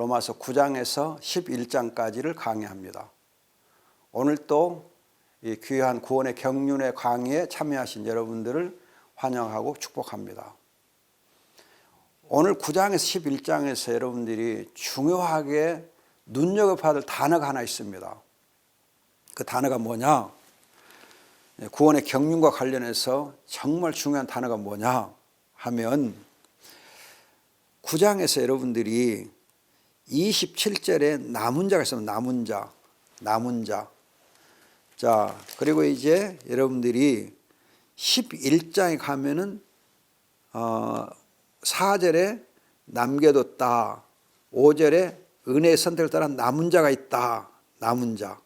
로마서 9장에서 11장까지를 강의합니다. 오늘 또 이 귀한 구원의 경륜의 강의에 참여하신 여러분들을 환영하고 축복합니다. 오늘 9장에서 11장에서 여러분들이 중요하게 눈여겨봐야 될 단어가 하나 있습니다. 그 단어가 뭐냐? 구원의 경륜과 관련해서 정말 중요한 단어가 뭐냐 하면 9장에서 여러분들이 27절에 남은 자가 있으면 남은 자. 자, 그리고 이제 여러분들이 11장에 가면은 4절에 남겨뒀다. 5절에 은혜의 선택을 따라 남은 자가 있다. 남은 자.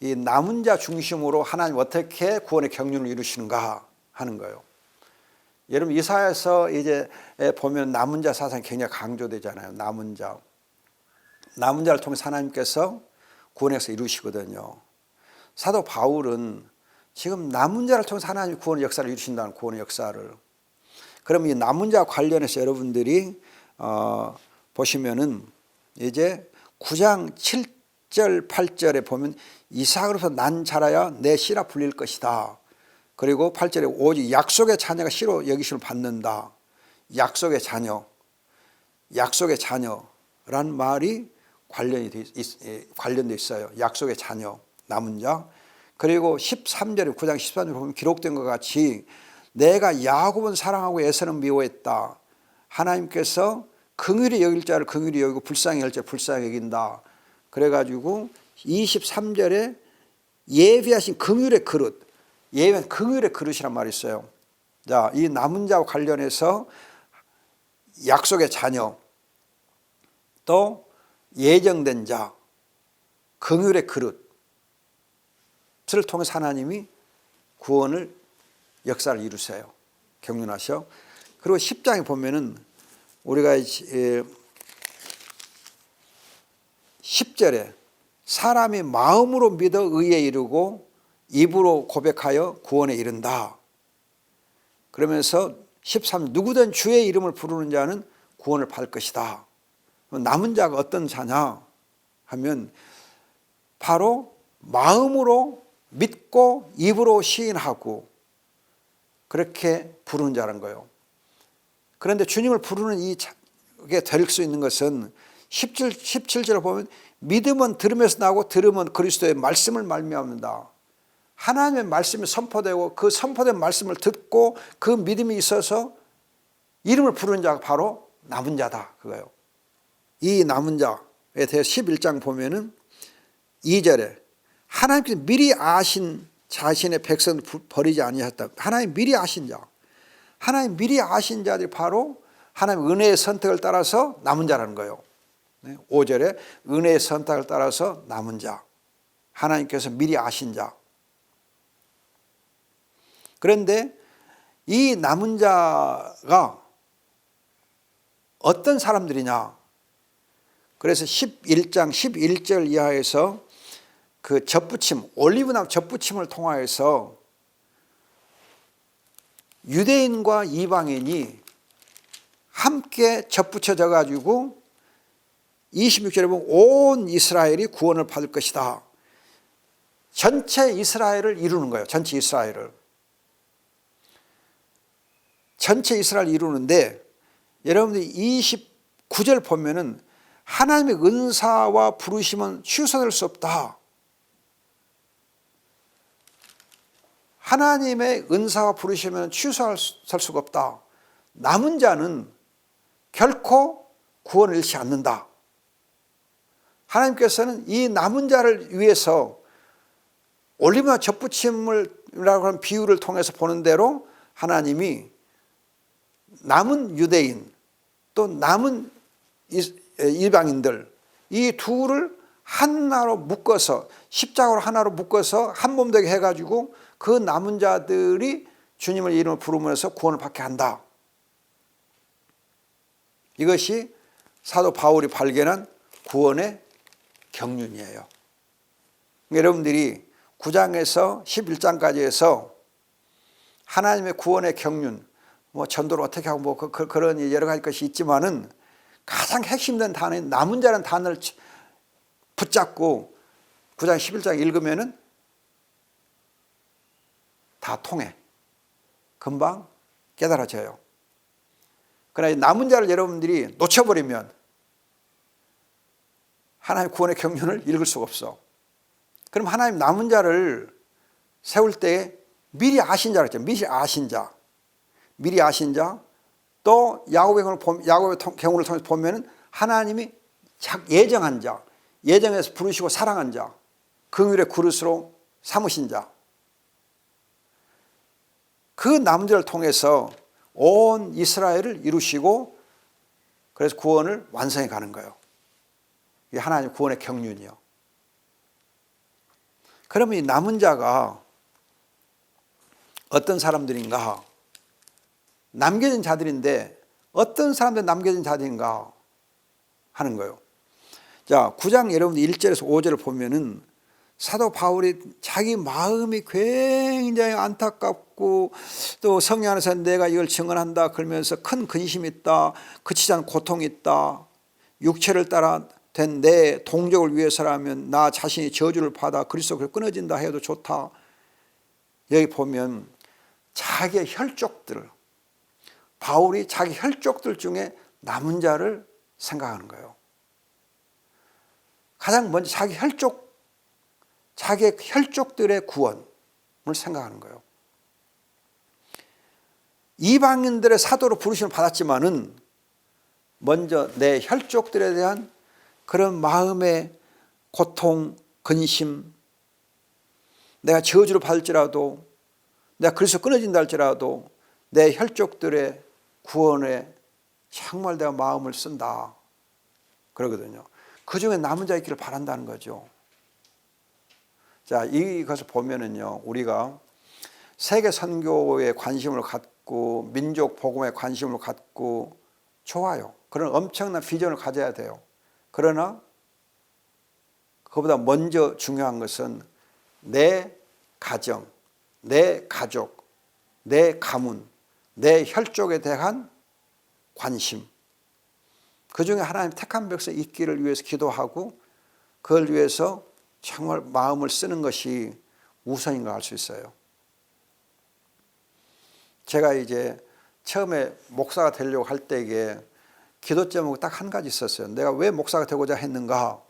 이 남은 자 중심으로 하나님 어떻게 구원의 경륜을 이루시는가 하는 거예요. 여러분 이사야서 이제 보면 남은 자 사상이 굉장히 강조되잖아요. 남은 자. 남은 자를 통해서 하나님께서 구원에서 이루시거든요. 사도 바울은 지금 남은 자를 통해서 하나님이 구원의 역사를 이루신다는 구원의 역사를. 그럼 이 남은 자 관련해서 여러분들이 보시면은 이제 9장 7절 8절에 보면 이삭으로서 난 자라야 내 씨라 불릴 것이다. 그리고 8절에 오직 약속의 자녀가 씨로 여기심을 받는다. 약속의 자녀라는 말이 관련돼 있어요. 약속의 자녀, 남은 자. 그리고 13절에 9장 13절에 보면 기록된 것 같이 내가 야곱은 사랑하고 에서는 미워했다. 하나님께서 긍휼히 여길 자를 긍휼히 여기고 불쌍히 여길 자를 불쌍히 여긴다. 그래가지고 23절에 예비하신 긍휼의 그릇, 예비한 긍휼의 그릇이란 말이 있어요. 자, 이 남은 자와 관련해서 약속의 자녀, 또 예정된 자, 긍휼의 그릇을 통해서 하나님이 구원을 역사를 이루세요. 경륜하셔. 그리고 10장에 보면은 우리가 10절에 사람이 마음으로 믿어 의에 이르고 입으로 고백하여 구원에 이른다. 그러면서 13절 누구든 주의 이름을 부르는 자는 구원을 받을 것이다. 남은 자가 어떤 자냐 하면 바로 마음으로 믿고 입으로 시인하고 그렇게 부르는 자라는 거예요. 그런데 주님을 부르는 이게 될 수 있는 것은 17절을 보면 믿음은 들음에서 나고 들음은 그리스도의 말씀을 말미암는다. 하나님의 말씀이 선포되고 그 선포된 말씀을 듣고 그 믿음이 있어서 이름을 부르는 자가 바로 남은 자다. 그거예요. 이 남은 자에 대해 11장 보면은 2절에 하나님께서 미리 아신 자신의 백성을 버리지 아니하셨다. 하나님 미리 아신 자. 하나님 미리 아신 자들이 바로 하나님 은혜의 선택을 따라서 남은 자라는 거예요. 5절에 은혜의 선택을 따라서 남은 자. 하나님께서 미리 아신 자. 그런데 이 남은 자가 어떤 사람들이냐. 그래서 11장 11절 이하에서 그 접붙임, 올리브나무 접붙임을 통하여서 유대인과 이방인이 함께 접붙여져 가지고 26절에 보면 온 이스라엘이 구원을 받을 것이다. 전체 이스라엘을 이루는 거예요. 전체 이스라엘을 이루는데 여러분들이 29절 보면은 하나님의 은사와 부르심은 취소될 수 없다. 하나님의 은사와 부르심은 취소할 수가 없다. 남은 자는 결코 구원을 잃지 않는다. 하나님께서는 이 남은 자를 위해서 올리브나무 접붙임이라고 하는 비유를 통해서 보는 대로 하나님이 남은 유대인 또 남은 이방인들 이 둘을 하나로 묶어서 십자가로 하나로 묶어서 한 몸 되게 해가지고 그 남은 자들이 주님의 이름을 부르면서 구원을 받게 한다. 이것이 사도 바울이 발견한 구원의 경륜이에요. 여러분들이 9장에서 11장까지 해서 하나님의 구원의 경륜, 뭐 전도를 어떻게 하고 뭐 그런 여러 가지 것이 있지만은 가장 핵심된 단어인 남은 자라는 단어를 붙잡고 9장 11장 읽으면은 다 통해. 금방 깨달아져요. 그러나 이 남은 자를 여러분들이 놓쳐버리면 하나님 구원의 경륜을 읽을 수가 없어. 그럼 하나님 남은 자를 세울 때 미리 아신 자라고 했죠. 미리 아신 자. 미리 아신 자. 또 야곱의 경우를 통해서 보면은 하나님이 예정한 자. 예정해서 부르시고 사랑한 자. 긍휼의 그릇으로 삼으신 자. 그 남은 자를 통해서 온 이스라엘을 이루시고 그래서 구원을 완성해 가는 거예요. 이게 하나님 구원의 경륜이요. 그러면 이 남은 자가 어떤 사람들인가? 남겨진 자들인데 어떤 사람들 남겨진 자들인가 하는 거예요. 자, 9장 여러분들 1절에서 5절을 보면은 사도 바울이 자기 마음이 굉장히 안타깝고 또 성령 안에서 내가 이걸 증언한다 그러면서 큰 근심이 있다. 그치지 않은 고통이 있다. 육체를 따라 된 내 동족을 위해서라면 나 자신이 저주를 받아 그리스도로 끊어진다 해도 좋다. 여기 보면 자기의 혈족들, 바울이 자기 혈족들 중에 남은 자를 생각하는 거예요. 가장 먼저 자기의 혈족들의 구원을 생각하는 거예요. 이방인들의 사도로 부르심을 받았지만은 먼저 내 혈족들에 대한 그런 마음의 고통, 근심, 내가 저주를 받을지라도 내가 그리스도 끊어진다 할지라도 내 혈족들의 구원에 정말 내가 마음을 쓴다 그러거든요. 그 중에 남은 자 있기를 바란다는 거죠. 자, 이것을 보면은요, 우리가 세계 선교에 관심을 갖고 민족 복음에 관심을 갖고 좋아요. 그런 엄청난 비전을 가져야 돼요. 그러나 그보다 먼저 중요한 것은 내 가정, 내 가족, 내 가문, 내 혈족에 대한 관심. 그 중에 하나님 택한 백성 있기를 위해서 기도하고 그걸 위해서 정말 마음을 쓰는 것이 우선인 걸 알 수 있어요. 제가 이제 처음에 목사가 되려고 할 때에 기도 제목이 딱 한 가지 있었어요. 내가 왜 목사가 되고자 했는가?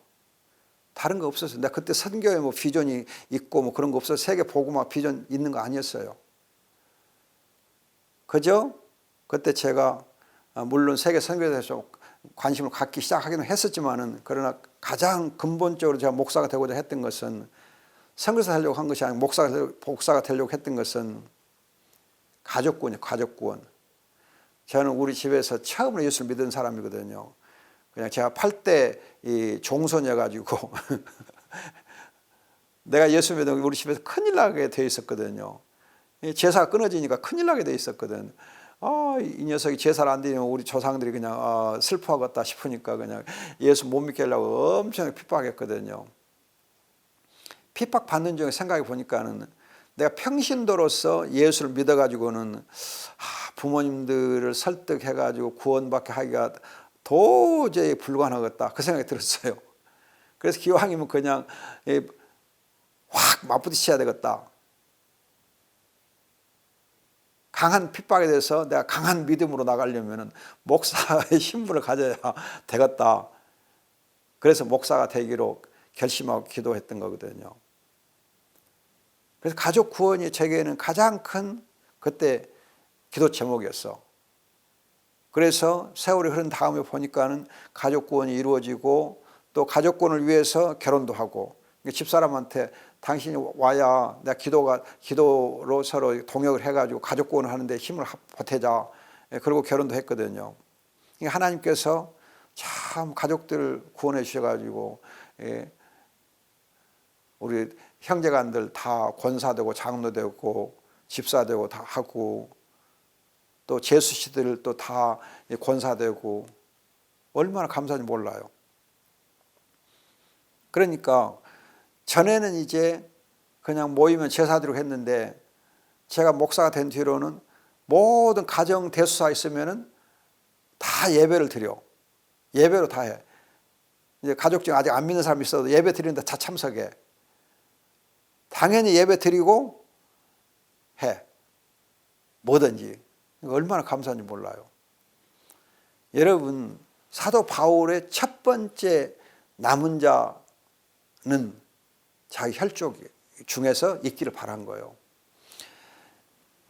다른 거 없었어요. 내가 그때 선교에 뭐 비전이 있고 뭐 그런 거 없어서 세계 복음화 비전 있는 거 아니었어요. 그저 그때 제가 물론 세계 선교에 대해서 관심을 갖기 시작하기는 했었지만은 그러나 가장 근본적으로 제가 목사가 되고자 했던 것은 선교사 되려고 한 것이 아니고 목사가 되려고 했던 것은 가족구원이에요. 가족구원. 저는 우리 집에서 처음으로 예수를 믿은 사람이거든요. 그냥 제가 8대 이 종손이어가지고 내가 예수 믿으면 우리 집에서 큰일 나게 돼 있었거든요. 제사가 끊어지니까 큰일 나게 돼 있었거든. 이 녀석이 제사를 안 드리면 우리 조상들이 그냥 슬퍼하겠다 싶으니까 그냥 예수 못 믿게 하려고 엄청 핍박했거든요. 핍박 받는 중에 생각해 보니까는 내가 평신도로서 예수를 믿어가지고는 부모님들을 설득해가지고 구원받게 하기가 도저히 불가능하겠다 그 생각이 들었어요. 그래서 기왕이면 그냥 확 맞부딪혀야 되겠다. 강한 핍박에 대해서 내가 강한 믿음으로 나가려면 목사의 신분을 가져야 되겠다. 그래서 목사가 되기로 결심하고 기도했던 거거든요. 그래서 가족 구원이 제게는 가장 큰 그때 기도 제목이었어. 그래서 세월이 흐른 다음에 보니까는 가족 구원이 이루어지고 또 가족 구원을 위해서 결혼도 하고 집사람한테 당신이 와야 내가 기도로 서로 동역을 해가지고 가족 구원을 하는데 힘을 보태자. 그리고 결혼도 했거든요. 하나님께서 참 가족들 구원해 주셔가지고 우리 형제간들 다 권사되고 장로되고 집사되고 다 하고 또 제수씨들 또 다 권사되고 얼마나 감사한지 몰라요. 그러니까 전에는 이제 그냥 모이면 제사드리고 했는데 제가 목사가 된 뒤로는 모든 가정 대수사 있으면은 다 예배를 드려. 예배로 다 해. 이제 가족 중에 아직 안 믿는 사람이 있어도 예배 드리는데 다 참석해. 당연히 예배 드리고 해. 뭐든지. 얼마나 감사한지 몰라요. 여러분, 사도 바울의 첫 번째 남은 자는 자기 혈족 중에서 있기를 바란 거예요.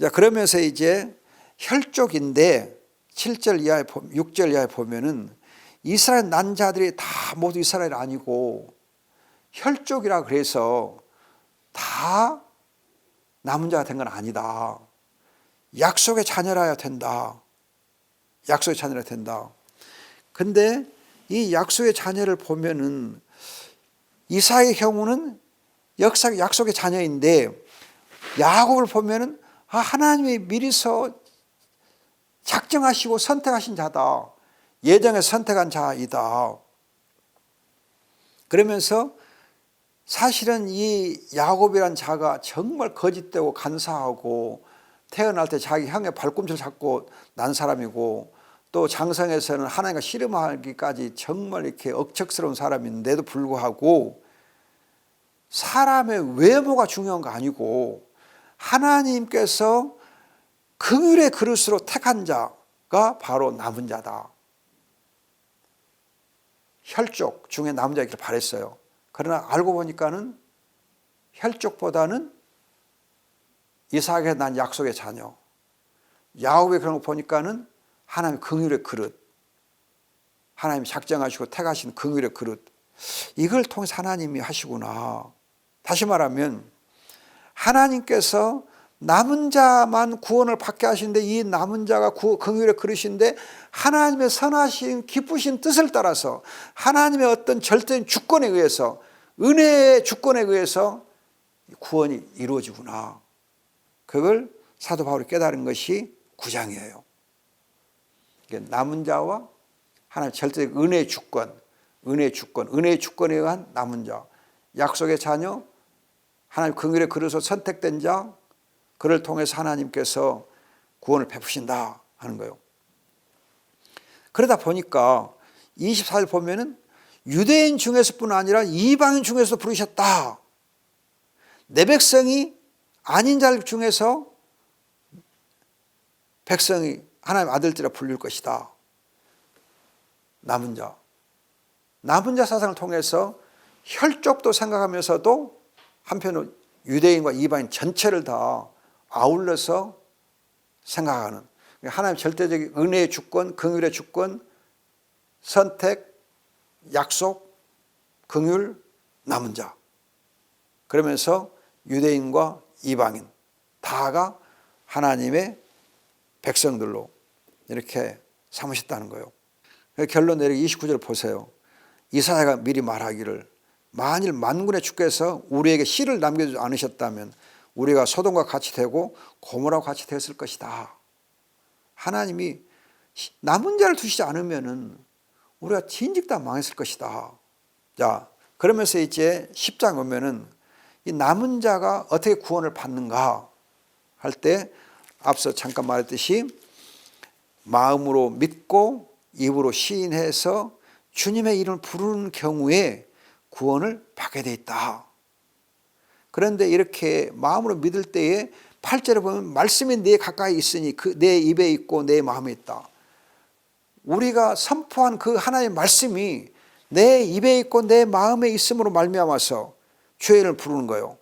자, 그러면서 이제 혈족인데 7절 이하에 6절 이하에 보면은 이스라엘 난 자들이 다 모두 이스라엘 아니고 혈족이라 그래서 다 남은 자가 된 건 아니다. 약속의 자녀라야 된다. 약속의 자녀라 된다. 근데 이 약속의 자녀를 보면은 이삭의 경우는 약속의 자녀인데 야곱을 보면은 하나님이 미리서 작정하시고 선택하신 자다. 예정에 선택한 자이다. 그러면서 사실은 이 야곱이란 자가 정말 거짓되고 간사하고 태어날 때 자기 형의 발꿈치를 잡고 난 사람이고 또 장성에서는 하나님과 씨름하기까지 정말 이렇게 억척스러운 사람인데도 불구하고 사람의 외모가 중요한 거 아니고 하나님께서 긍휼의 그릇으로 택한 자가 바로 남은 자다. 혈족 중에 남은 자이길 바랬어요. 그러나 알고 보니까는 혈족보다는 이삭에 난 약속의 자녀, 야곱의 그런 거 보니까는 하나님의 긍휼의 그릇, 하나님이 작정하시고 택하신 긍휼의 그릇, 이걸 통해서 하나님이 하시구나. 다시 말하면 하나님께서 남은 자만 구원을 받게 하시는데 이 남은 자가 긍휼의 그릇인데 하나님의 선하신 기쁘신 뜻을 따라서 하나님의 어떤 절대적인 주권에 의해서 은혜의 주권에 의해서 구원이 이루어지구나. 그걸 사도 바울이 깨달은 것이 9장이에요. 남은 자와 하나님의 절대적 은혜의 주권, 은혜의 주권에 의한 남은 자, 약속의 자녀, 하나님 긍휼의 그릇으로 선택된 자, 그를 통해서 하나님께서 구원을 베푸신다 하는 거예요. 그러다 보니까 24절 보면은 유대인 중에서뿐 아니라 이방인 중에서도 부르셨다. 내 백성이 아닌 자 중에서 백성이 하나님 아들들이라 불릴 것이다. 남은 자 사상을 통해서 혈족도 생각하면서도 한편으로 유대인과 이방인 전체를 다 아울러서 생각하는 하나님 절대적인 은혜의 주권, 긍휼의 주권, 선택, 약속, 긍휼, 남은 자. 그러면서 유대인과 이방인 다가 하나님의 백성들로 이렇게 삼으셨다는 거예요. 결론 내리기 29절 보세요. 이사야가 미리 말하기를 만일 만군의 주께서 우리에게 씨를 남겨주지 않으셨다면 우리가 소돔과 같이 되고 고모라와 같이 되었을 것이다. 하나님이 남은 자를 두시지 않으면 우리가 진즉 다 망했을 것이다. 자, 그러면서 이제 10장 오면은 이 남은 자가 어떻게 구원을 받는가 할 때 앞서 잠깐 말했듯이 마음으로 믿고 입으로 시인해서 주님의 이름을 부르는 경우에 구원을 받게 돼 있다. 그런데 이렇게 마음으로 믿을 때에 8절에 보면 말씀이 내 가까이 있으니 내 입에 있고 내 마음에 있다. 우리가 선포한 그 하나님의 말씀이 내 입에 있고 내 마음에 있음으로 말미암아서 주의 이름을 부르는 거예요.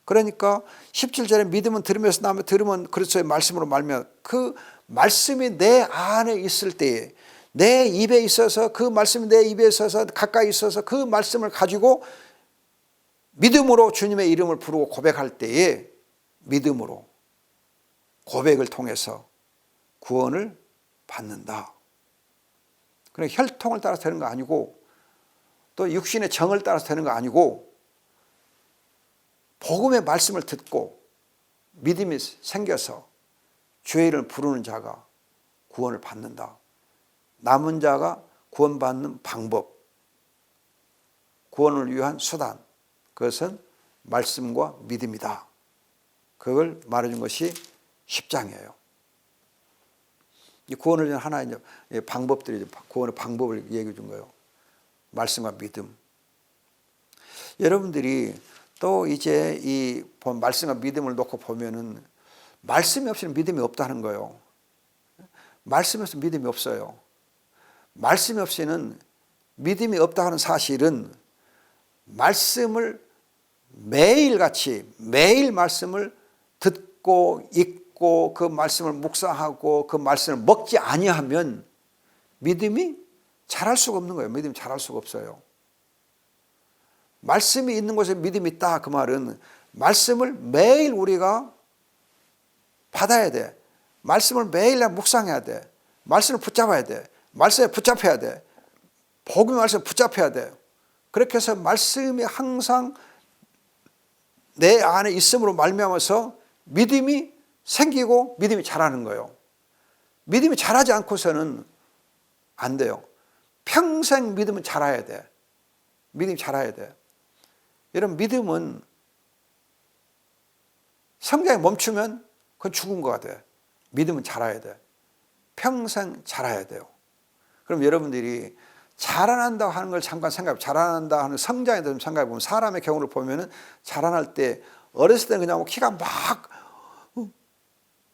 그러니까 17절에 믿으면 들으면서 나면 들으면 그리스도의 말씀으로 말미암아 그 말씀이 내 안에 있을 때에 내 입에 있어서 그 말씀이 내 입에 있어서 가까이 있어서 그 말씀을 가지고 믿음으로 주님의 이름을 부르고 고백할 때에 믿음으로 고백을 통해서 구원을 받는다. 그러니까 혈통을 따라서 되는 거 아니고 또 육신의 정을 따라서 되는 거 아니고 복음의 말씀을 듣고 믿음이 생겨서 주의 이름을 부르는 자가 구원을 받는다. 남은 자가 구원받는 방법, 구원을 위한 수단, 그것은 말씀과 믿음이다. 그걸 말해준 것이 10장이에요. 이 구원을 위한 하나의 이제 방법들이 구원의 방법을 얘기해 준 거예요. 말씀과 믿음. 여러분들이 또 이제 이 말씀과 믿음을 놓고 보면은 말씀이 없이는 믿음이 없다는 거예요. 말씀이 없으면 믿음이 없어요. 말씀이 없이는 믿음이 없다 하는 사실은 말씀을 매일같이 매일 말씀을 듣고 읽고 그 말씀을 묵상하고 그 말씀을 먹지 아니하면 믿음이 자랄 수가 없는 거예요. 믿음이 자랄 수가 없어요. 말씀이 있는 곳에 믿음이 있다 그 말은 말씀을 매일 우리가 받아야 돼. 말씀을 매일 묵상해야 돼. 말씀을 붙잡아야 돼. 말씀에 붙잡혀야 돼. 복음의 말씀에 붙잡혀야 돼. 그렇게 해서 말씀이 항상 내 안에 있음으로 말미암아서 믿음이 생기고 믿음이 자라는 거예요. 믿음이 자라지 않고서는 안 돼요. 평생 믿음은 자라야 돼. 믿음이 자라야 돼. 여러분 믿음은 성장이 멈추면 그건 죽은 거가 돼. 믿음은 자라야 돼. 평생 자라야 돼요. 그럼 여러분들이 자라난다고 하는 걸 잠깐 생각해, 자라난다 하는 성장에 대해서 생각해 보면 사람의 경우를 보면은 자라날 때 어렸을 때는 그냥 키가 막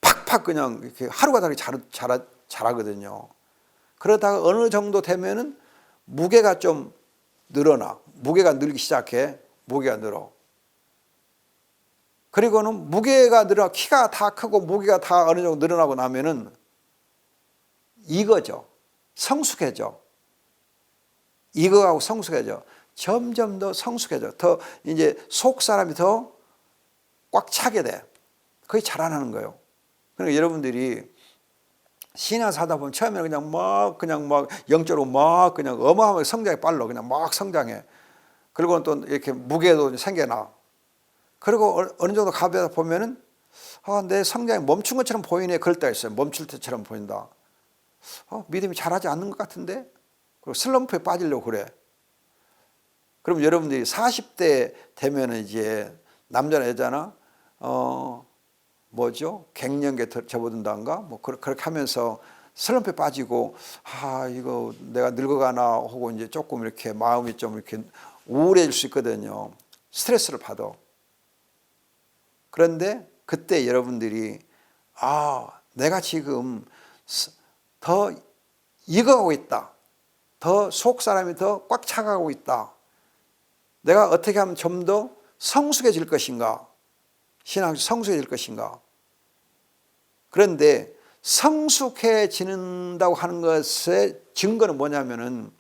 팍팍 그냥 이렇게 하루가 다르게 자라거든요. 그러다가 어느 정도 되면은 무게가 좀 늘어나. 무게가 늘기 시작해. 무게가 늘어. 그리고는 무게가 늘어 키가 다 크고 무게가 다 어느 정도 늘어나고 나면은 익어져. 성숙해져. 익어가고 성숙해져. 점점 더 성숙해져. 더 이제 속 사람이 더 꽉 차게 돼. 그게 자라나는 거예요. 그러니까 여러분들이 신앙 하다 보면 처음에는 그냥 막 영적으로 막 그냥 어마어마하게 성장이 빨라. 그냥 막 성장해. 그리고는 또 이렇게 무게도 생겨나. 그리고 어느 정도 가다 보면은 내 성장이 멈춘 것처럼 보이네. 그럴 때가 있어요. 멈출 때처럼 보인다. 믿음이 자라지 않는 것 같은데? 그리고 슬럼프에 빠지려고 그래. 그럼 여러분들이 40대 되면은 이제 남자나 여자나 갱년기에 접어든다는가? 뭐 그렇게 하면서 슬럼프에 빠지고 이거 내가 늙어가나 하고 이제 조금 이렇게 마음이 좀 이렇게 우울해질 수 있거든요. 스트레스를 받아. 그런데 그때 여러분들이 내가 지금 더 익어가고 있다. 더 속 사람이 더 꽉 차가고 있다. 내가 어떻게 하면 좀 더 성숙해질 것인가? 신앙이 성숙해질 것인가? 그런데 성숙해지는다고 하는 것의 증거는 뭐냐면은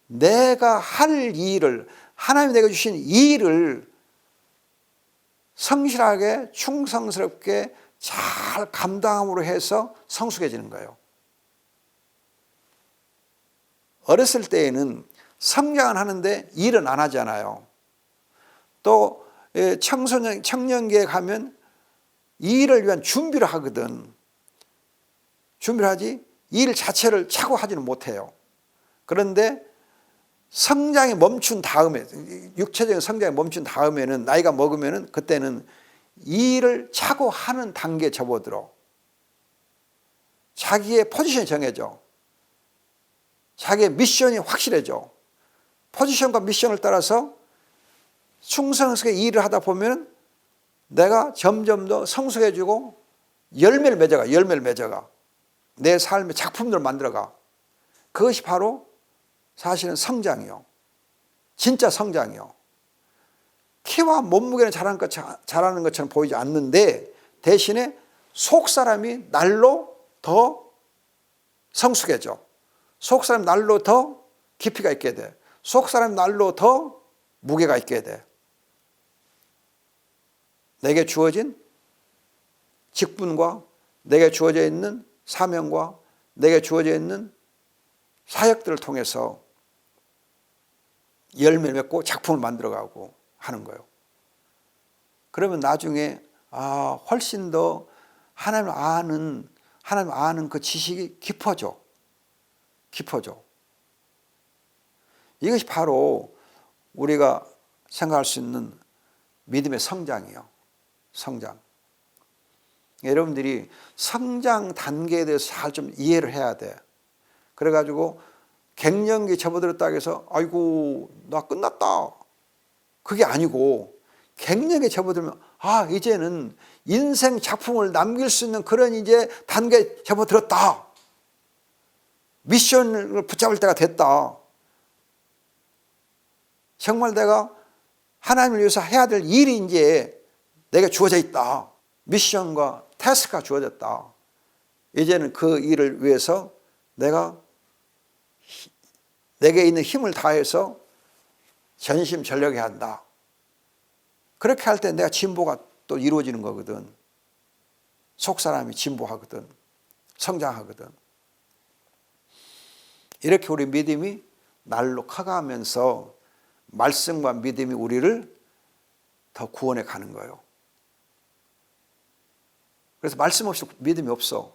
내가 할 일을 하나님이 내게 주신 일을 성실하게 충성스럽게 잘 감당함으로 해서 성숙해지는 거예요. 어렸을 때에는 성장은 하는데 일은 안 하잖아요. 또 청년기에 가면 일을 위한 준비를 하거든. 준비를 하지 일 자체를 차고 하지는 못해요. 그런데 성장이 멈춘 다음에 육체적인 성장이 멈춘 다음에는 나이가 먹으면은 그때는 일을 차고 하는 단계에 접어들어. 자기의 포지션이 정해져. 자기의 미션이 확실해져. 포지션과 미션을 따라서 충성스럽게 일을 하다 보면 내가 점점 더 성숙해지고 열매를 맺어가. 내 삶의 작품들을 만들어가. 그것이 바로 사실은 성장이요. 진짜 성장이요. 키와 몸무게는 자라는 것처럼 보이지 않는데 대신에 속 사람이 날로 더 성숙해져. 속 사람 날로 더 깊이가 있게 돼. 속 사람 날로 더 무게가 있게 돼. 내게 주어진 직분과 내게 주어져 있는 사명과 내게 주어져 있는 사역들을 통해서 열매를 맺고 작품을 만들어가고 하는 거예요. 그러면 나중에 훨씬 더 하나님 아는 그 지식이 깊어져. 이것이 바로 우리가 생각할 수 있는 믿음의 성장이에요. 성장. 여러분들이 성장 단계에 대해서 잘 좀 이해를 해야 돼. 그래가지고 갱년기 접어들었다 해서 아이고 나 끝났다. 그게 아니고 갱년기에 접어들면 이제는 인생 작품을 남길 수 있는 그런 이제 단계에 접어들었다. 미션을 붙잡을 때가 됐다. 정말 내가 하나님을 위해서 해야 될 일이 이제 내게 주어져 있다. 미션과 태스크가 주어졌다. 이제는 그 일을 위해서 내게 있는 힘을 다해서 전심전력해야 한다. 그렇게 할 때 내가 진보가 또 이루어지는 거거든. 속사람이 진보하거든. 성장하거든. 이렇게 우리 믿음이 날로 커가면서 말씀과 믿음이 우리를 더 구원해 가는 거예요. 그래서 말씀 없이 믿음이 없어.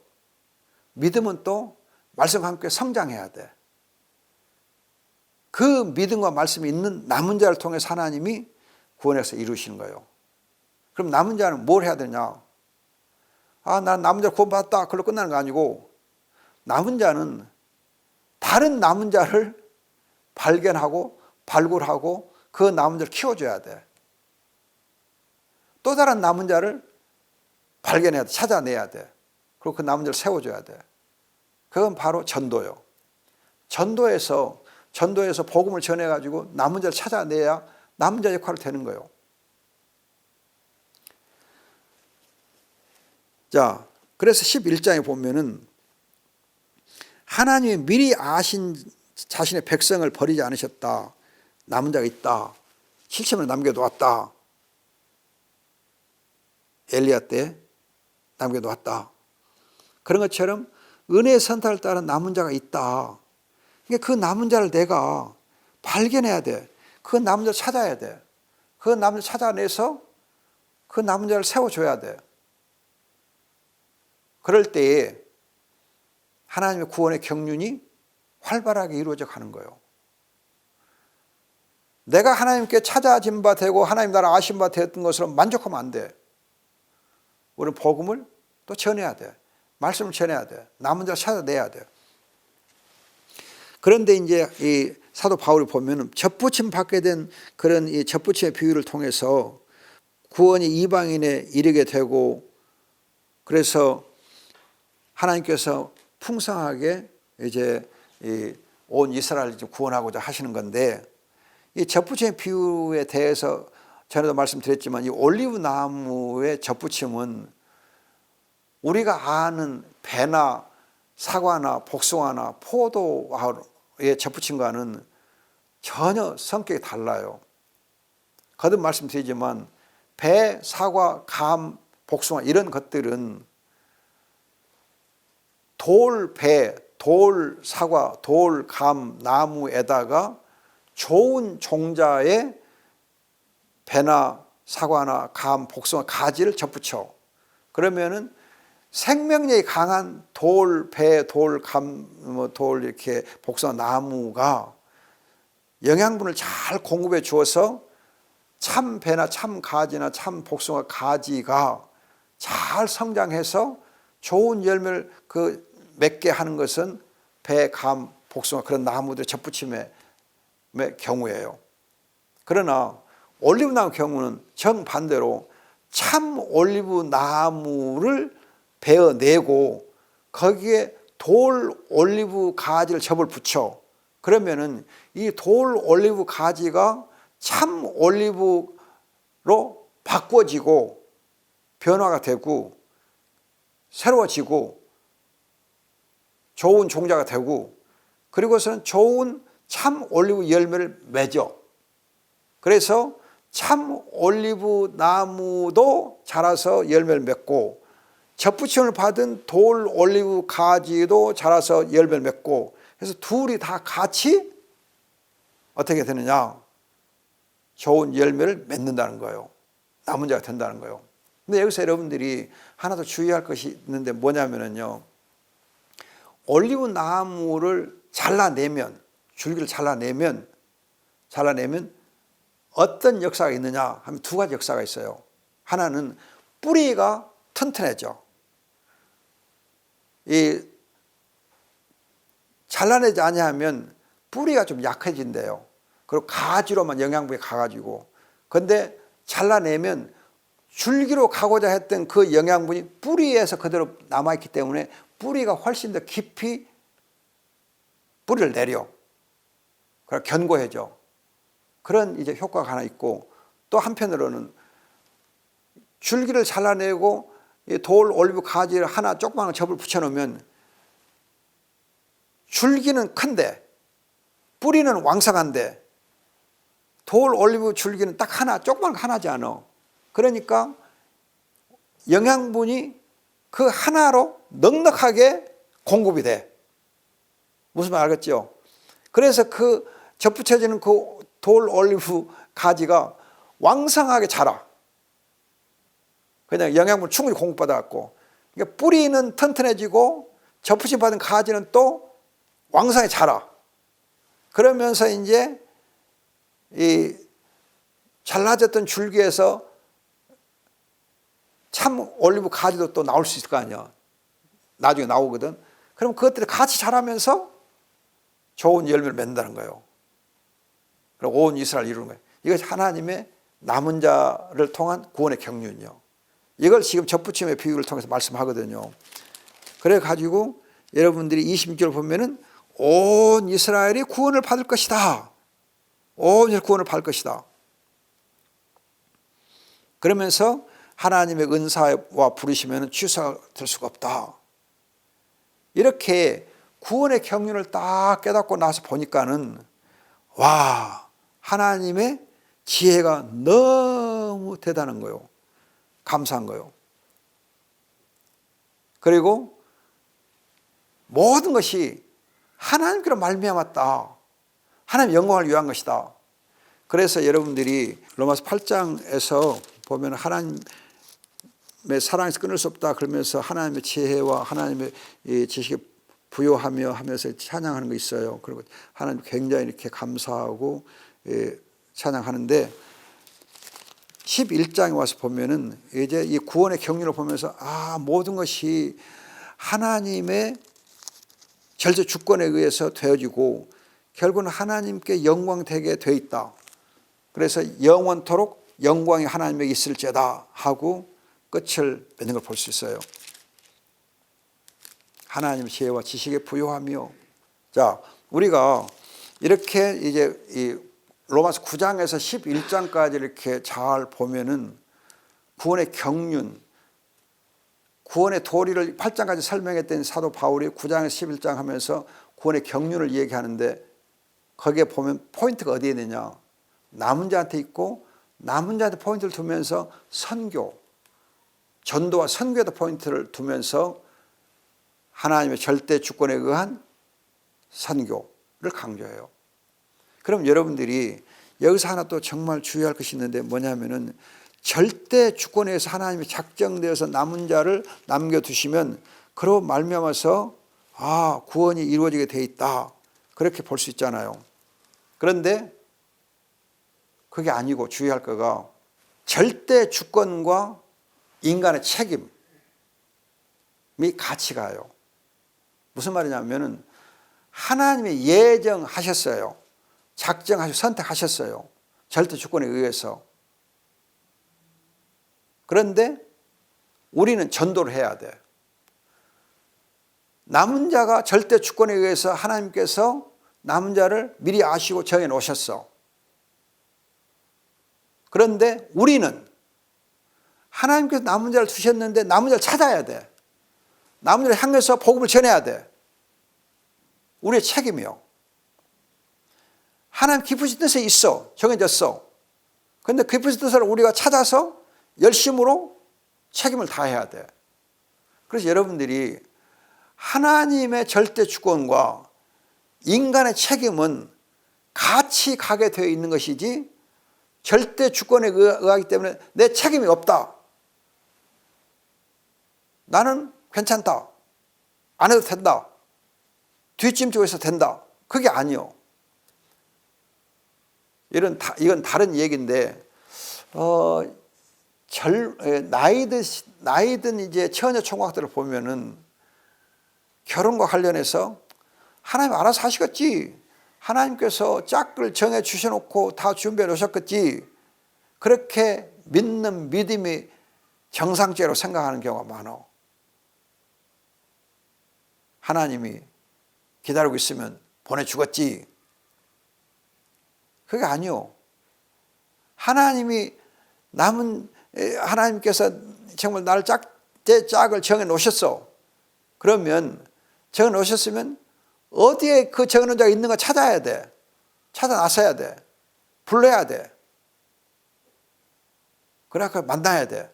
믿음은 또 말씀과 함께 성장해야 돼. 그 믿음과 말씀이 있는 남은 자를 통해서 하나님이 구원해서 이루시는 거예요. 그럼 남은 자는 뭘 해야 되냐? 난 남은 자를 구원받았다. 그걸로 끝나는 거 아니고 남은 자는 다른 남은 자를 발견하고 발굴하고 그 남은 자를 키워줘야 돼. 또 다른 남은 자를 발견해야 돼. 찾아내야 돼. 그리고 그 남은 자를 세워줘야 돼. 그건 바로 전도요. 전도에서 복음을 전해가지고 남은 자를 찾아내야 남은 자 역할을 되는 거예요. 자, 그래서 11장에 보면은 하나님이 미리 아신 자신의 백성을 버리지 않으셨다. 남은 자가 있다. 7천을 남겨놓았다. 엘리야 때 남겨놓았다. 그런 것처럼 은혜의 선택을 따른 남은 자가 있다. 그러니까 그 남은 자를 내가 발견해야 돼. 그 남은 자를 찾아야 돼. 그 남은 자를 찾아내서 그 남은 자를 세워줘야 돼. 그럴 때에 하나님의 구원의 경륜이 활발하게 이루어져 가는 거예요. 내가 하나님께 찾아진 바 되고 하나님 나를 아신 바 되었던 것으로 만족하면 안 돼. 우리는 복음을 또 전해야 돼. 말씀을 전해야 돼. 남은 자를 찾아내야 돼. 그런데 이제 이 사도 바울이 보면은 접붙임 받게 된 그런 이 접붙임의 비유를 통해서 구원이 이방인에 이르게 되고 그래서 하나님께서 풍성하게 이제 온 이스라엘을 구원하고자 하시는 건데 이 접붙임의 비유에 대해서 전에도 말씀드렸지만 이 올리브 나무의 접붙임은 우리가 아는 배나 사과나 복숭아나 포도의 접붙임과는 전혀 성격이 달라요. 거듭 말씀드리지만 배, 사과, 감, 복숭아 이런 것들은 돌, 배, 돌, 사과, 돌, 감, 나무에다가 좋은 종자의 배나 사과나 감, 복숭아, 가지를 접붙여. 그러면은 생명력이 강한 돌, 배, 돌, 감, 돌 이렇게 복숭아 나무가 영양분을 잘 공급해 주어서 참 배나 참 가지나 참 복숭아 가지가 잘 성장해서 좋은 열매를 맺게 하는 것은 배, 감, 복숭아 그런 나무들의 접붙임의 경우예요. 그러나 올리브 나무 경우는 정반대로 참 올리브 나무를 베어내고 거기에 돌 올리브 가지를 접을 붙여. 그러면은 이 돌 올리브 가지가 참 올리브로 바꿔지고 변화가 되고 새로워지고 좋은 종자가 되고 그리고서는 좋은 참 올리브 열매를 맺어. 그래서 참 올리브 나무도 자라서 열매를 맺고 접붙임을 받은 돌 올리브 가지도 자라서 열매를 맺고 그래서 둘이 다 같이 어떻게 되느냐? 좋은 열매를 맺는다는 거예요. 남은 자가 된다는 거예요. 근데 여기서 여러분들이 하나 더 주의할 것이 있는데 뭐냐면요. 올리브 나무를 잘라내면 줄기를 잘라내면 어떤 역사가 있느냐 하면 두 가지 역사가 있어요. 하나는 뿌리가 튼튼해져. 이 잘라내지 아니하면 뿌리가 좀 약해진대요. 그리고 가지로만 영양분이 가가지고. 근데 잘라내면 줄기로 가고자 했던 그 영양분이 뿌리에서 그대로 남아있기 때문에 뿌리가 훨씬 더 깊이 뿌리를 내려. 그래 견고해져. 그런 이제 효과가 하나 있고, 또 한편으로는 줄기를 잘라내고 돌 올리브 가지를 하나 조그마한 접을 붙여놓으면 줄기는 큰데 뿌리는 왕성한데 돌 올리브 줄기는 딱 하나, 조그만 거 하나지 않아. 그러니까 영양분이 그 하나로 넉넉하게 공급이 돼. 무슨 말 알겠죠? 그래서 그 접붙여지는 그 돌 올리브 가지가 왕성하게 자라. 그냥 영양분 충분히 공급받아갖고. 그러니까 뿌리는 튼튼해지고 접붙임 받은 가지는 또 왕성하게 자라. 그러면서 이제 이 잘라졌던 줄기에서 참 올리브 가지도 또 나올 수 있을 거 아니야. 나중에 나오거든. 그럼 그것들이 같이 자라면서 좋은 열매를 맺는다는 거예요. 그리고 온 이스라엘을 이루는 거예요. 이것이 하나님의 남은 자를 통한 구원의 경륜이요. 이걸 지금 접붙임의 비유를 통해서 말씀하거든요. 그래가지고 여러분들이 26절 보면은 온 이스라엘이 구원을 받을 것이다. 온 이스라엘 구원을 받을 것이다. 그러면서 하나님의 은사와 부르시면 취소될 수가 없다. 이렇게 구원의 경륜을 딱 깨닫고 나서 보니까는 와, 하나님의 지혜가 너무 대단한 거요. 감사한 거요. 그리고 모든 것이 하나님께로 말미암았다. 하나님 영광을 위한 것이다. 그래서 여러분들이 로마서 8장에서 보면 하나님의 사랑에서 끊을 수 없다 그러면서 하나님의 지혜와 하나님의 지식에 부요하며 하면서 찬양하는 거 있어요. 그리고 하나님 굉장히 이렇게 감사하고 찬양하는데 11장에 와서 보면은 이제 이 구원의 경륜을 보면서 모든 것이 하나님의 절대 주권에 의해서 되어지고 결국은 하나님께 영광되게 돼 있다. 그래서 영원토록 영광이 하나님에게 있을지어다 하고 끝을 맺는 걸 볼 수 있어요. 하나님의 지혜와 지식에 부요하며. 자, 우리가 이렇게 이제 이 로마서 9장에서 11장까지 이렇게 잘 보면은 구원의 경륜, 구원의 도리를 8장까지 설명했던 사도 바울이 9장에서 11장 하면서 구원의 경륜을 얘기하는데 거기에 보면 포인트가 어디에 있느냐. 남은 자한테 있고 남은 자한테 포인트를 두면서 선교, 전도와 선교에도 포인트를 두면서 하나님의 절대 주권에 의한 선교를 강조해요. 그럼 여러분들이 여기서 하나 또 정말 주의할 것이 있는데 뭐냐면은 절대 주권에 의해서 하나님이 작정되어서 남은 자를 남겨두시면 그로 말미암아서 구원이 이루어지게 돼 있다. 그렇게 볼 수 있잖아요. 그런데 그게 아니고 주의할 거가 절대 주권과 인간의 책임이 같이 가요. 무슨 말이냐면은 하나님이 예정하셨어요. 작정하시고 선택하셨어요. 절대 주권에 의해서. 그런데 우리는 전도를 해야 돼. 남은 자가 절대 주권에 의해서 하나님께서 남은 자를 미리 아시고 정해 놓으셨어. 그런데 우리는 하나님께서 남은 자를 두셨는데 남은 자를 찾아야 돼. 남은 자를 향해서 복음을 전해야 돼. 우리의 책임이요. 하나님 깊으신 뜻에 있어. 정해졌어. 그런데 깊으신 뜻을 우리가 찾아서 열심으로 책임을 다해야 돼. 그래서 여러분들이 하나님의 절대 주권과 인간의 책임은 같이 가게 되어 있는 것이지 절대 주권에 의하기 때문에 내 책임이 없다. 나는 괜찮다. 안 해도 된다. 뒷짐 지고 있어도 된다. 그게 아니요. 이건 다른 얘기인데 나이든 이제 처녀 총각들을 보면은 결혼과 관련해서 하나님 알아서 하시겠지. 하나님께서 짝을 정해 주셔놓고 다 준비해 놓으셨겠지. 그렇게 믿는 믿음이 정상적으로 생각하는 경우가 많아. 하나님이 기다리고 있으면 보내주겠지. 그게 아니요. 하나님께서 정말 나를 제 짝을 정해 놓으셨어. 그러면 정해 놓으셨으면 어디에 그 정해 놓은 자가 있는가 찾아야 돼. 찾아 나서야 돼. 불러야 돼. 그래 그 만나야 돼.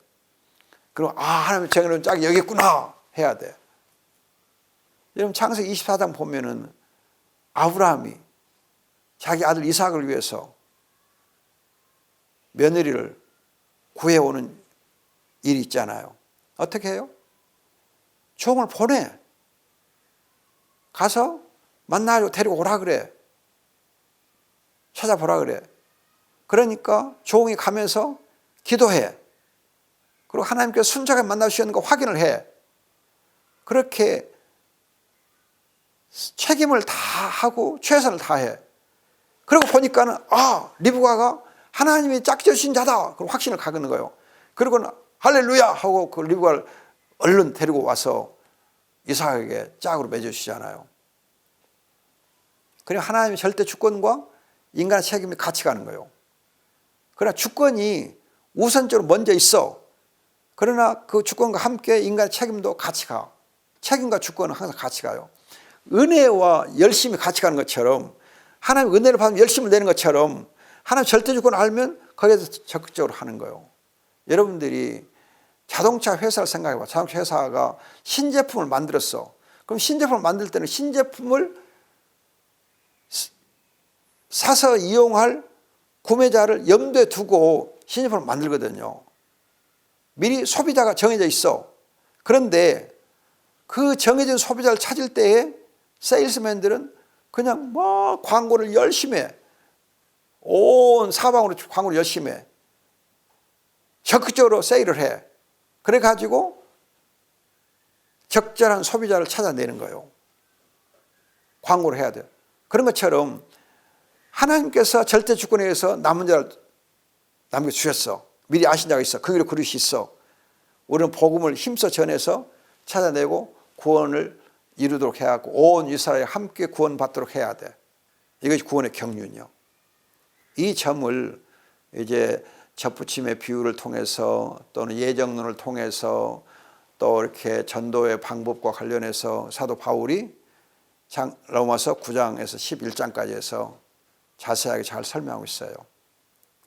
그럼 하나님 정해 놓은 짝이 여기 있구나 해야 돼. 여러분 창세기 24장 보면은 아브라함이 자기 아들 이삭을 위해서 며느리를 구해오는 일이 있잖아요. 어떻게 해요? 종을 보내. 가서 만나고 데리고 오라 그래. 찾아보라 그래. 그러니까 종이 가면서 기도해. 그리고 하나님께서 순종하게 만나주셨는 거 확인을 해. 그렇게 책임을 다 하고 최선을 다해. 그리고 보니까는 리브가가 하나님이 짝지으신 자다. 그럼 확신을 갖는 거예요. 그리고는 할렐루야 하고 그 리브가를 얼른 데리고 와서 이삭에게 짝으로 맺어주시잖아요. 그리고 하나님의 절대 주권과 인간의 책임이 같이 가는 거예요. 그러나 주권이 우선적으로 먼저 있어. 그러나 그 주권과 함께 인간의 책임도 같이 가. 책임과 주권은 항상 같이 가요. 은혜와 열심이 같이 가는 것처럼 하나님 은혜를 받으면 열심을 내는 것처럼 하나님 절대 주권을 알면 거기에서 적극적으로 하는 거예요. 여러분들이 자동차 회사를 생각해봐. 자동차 회사가 신제품을 만들었어. 그럼 신제품을 만들 때는 신제품을 사서 이용할 구매자를 염두에 두고 신제품을 만들거든요. 미리 소비자가 정해져 있어. 그런데 그 정해진 소비자를 찾을 때에 세일스맨들은 그냥 광고를 열심히 해. 온 사방으로 광고를 열심히 해. 적극적으로 세일을 해. 그래가지고 적절한 소비자를 찾아내는 거예요. 광고를 해야 돼요. 그런 것처럼 하나님께서 절대 주권에 의해서 남은 자를 남겨주셨어. 미리 아신 자가 있어. 그 위로 그릇이 있어. 우리는 복음을 힘써 전해서 찾아내고 구원을 이루도록 해야 하고 온 이스라엘이 함께 구원받도록 해야 돼. 이것이 구원의 경륜이요. 이 점을 이제 접붙임의 비유를 통해서 또는 예정론을 통해서 또 이렇게 전도의 방법과 관련해서 사도 바울이 로마서 9장에서 11장까지 해서 자세하게 잘 설명하고 있어요.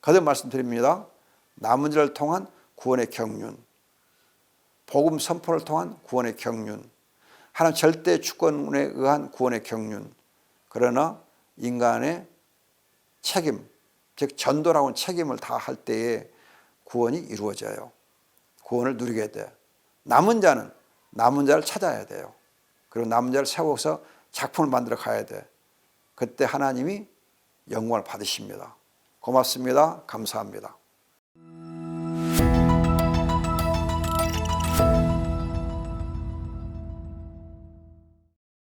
거듭 말씀드립니다. 남은 자를 통한 구원의 경륜, 복음 선포를 통한 구원의 경륜, 하나님 절대 주권에 의한 구원의 경륜, 그러나 인간의 책임, 즉 전도라고 하는 책임을 다할 때에 구원이 이루어져요. 구원을 누리게 돼. 남은 자는 남은 자를 찾아야 돼요. 그리고 남은 자를 세워서 작품을 만들어 가야 돼. 그때 하나님이 영광을 받으십니다. 고맙습니다. 감사합니다.